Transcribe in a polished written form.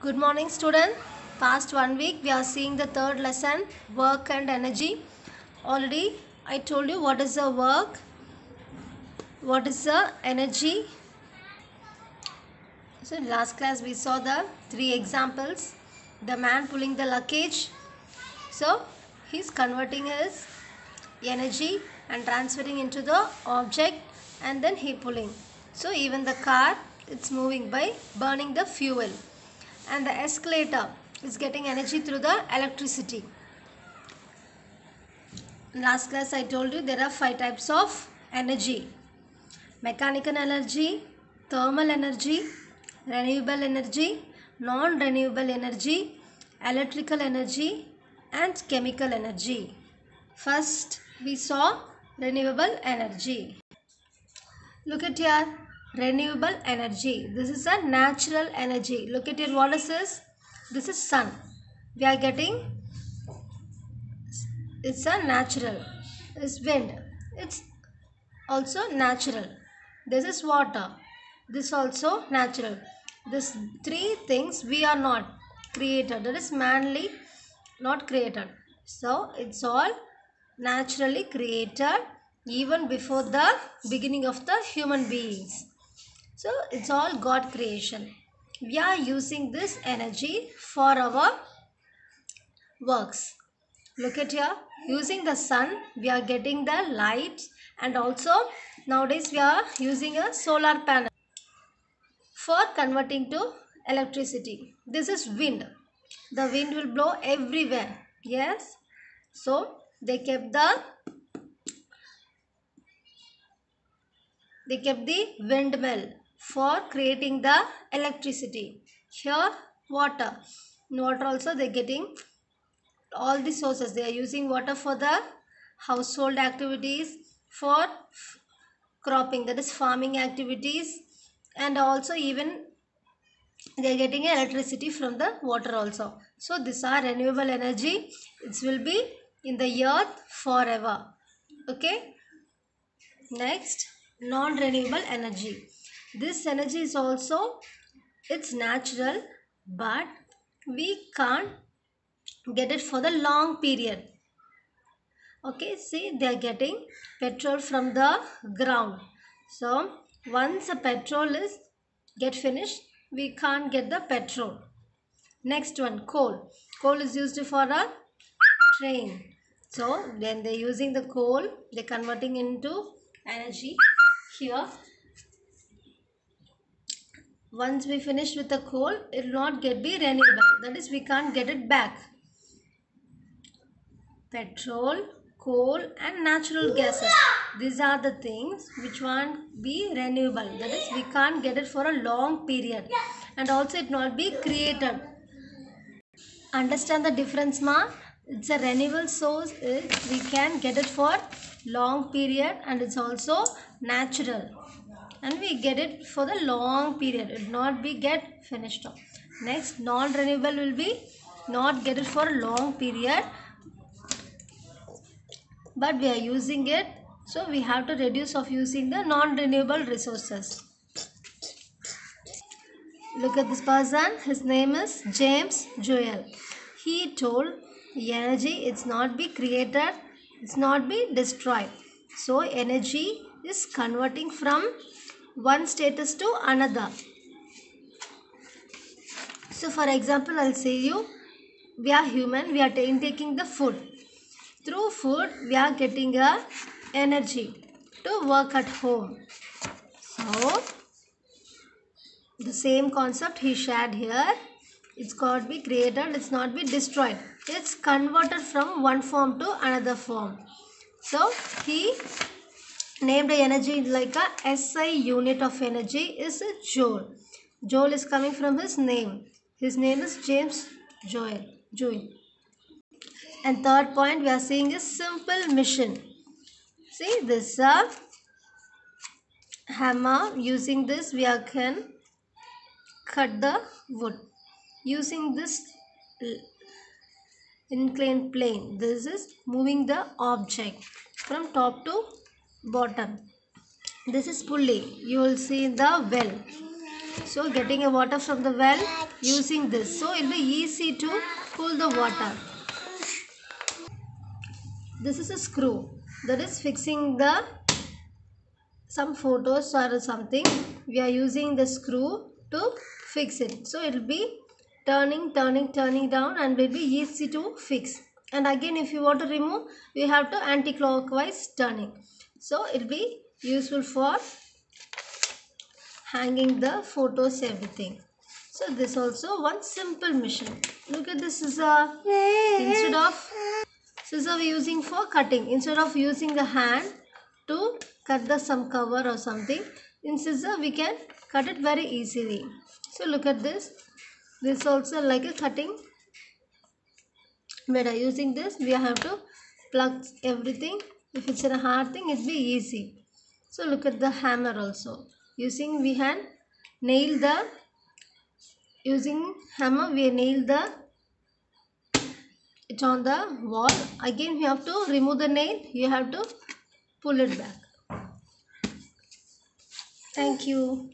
Good morning, student. Past 1 week we are seeing the third lesson, work and energy. Already I told you what is the work, what is the energy. So in last class we saw the three examples. The man pulling the luggage. So he's converting his energy and transferring into the object, and then he pulling. So even the car, it's moving by burning the fuel. And the escalator is getting energy through the electricity. In last class I told you there are 5 types of energy: mechanical energy, thermal energy, renewable energy, non-renewable energy, electrical energy, and chemical energy. First we saw renewable energy. Look at here, renewable energy. This is a natural energy. Look at here, what is this? This is sun. We are getting, it's a natural. It's wind. It's also natural. This is water. This also natural. This three things we are not created. That is manly, not created. So it's all naturally created even before the beginning of the human beings. So it's all God creation. We are using this energy for our works. Look at here, using the sun we are getting the light, and also nowadays we are using a solar panel for converting to electricity. This is wind. The wind will blow everywhere. Yes. So they kept the windmill for creating the electricity. Here water. In water also they are getting all the sources. They are using water for the household activities, for cropping, that is farming activities, and also even they are getting electricity from the water also. So these are renewable energy. It will be in the earth forever. Okay. Next, non-renewable energy. This energy is also, it's natural, but we can't get it for the long period. Okay, see, they are getting petrol from the ground. So once a petrol is get finished, we can't get the petrol. Next one, coal. Coal is used for a train. So when they're using the coal, they're converting into energy. Here, once we finish with the coal, it will not get be renewable. That is, we can't get it back. Petrol, coal, and natural gases. These are the things which won't be renewable. That is, we can't get it for a long period, and also it not be created. Understand the difference, ma? It's a renewable source. We can get it for long period, and it's also natural, and we get it for the long period. It not be get finished off. Next, non-renewable will be not get it for a long period, but we are using it, so we have to reduce of using the non-renewable resources. Look at this person. His name is James Joel. He told energy, it's not be created, it's not be destroyed. So energy is converting from one status to another. So for example, I'll say you, we are human, we are taking the food. Through food, we are getting a energy to work at home. So the same concept he shared here. It's got to be created, it's not be destroyed. It's converted from one form to another form. So he named the energy like a SI unit of energy is a joule. Joule is coming from his name. His name is James Joel. And third point we are seeing is simple mission. See this hammer. Using this we can cut the wood. Using this inclined plane, this is moving the object from top to bottom. This is pulley. You will see the well. So getting a water from the well using this. So it will be easy to pull the water. This is a screw that is fixing the some photos or something. We are using the screw to fix it. So it will be turning down and will be easy to fix. And again, if you want to remove, we have to anti-clockwise turning. So it will be useful for hanging the photos, everything. So this also one simple machine. Look at this scissor. Instead of scissor we using for cutting, instead of using the hand to cut the some cover or something, in scissor we can cut it very easily. So look at this. This also like a cutting. By using this we have to plug everything. If it's a hard thing, it'll be easy. So look at the hammer also. Using we can nail the, using hammer we nail the it on the wall. Again we have to remove the nail, you have to pull it back. Thank you.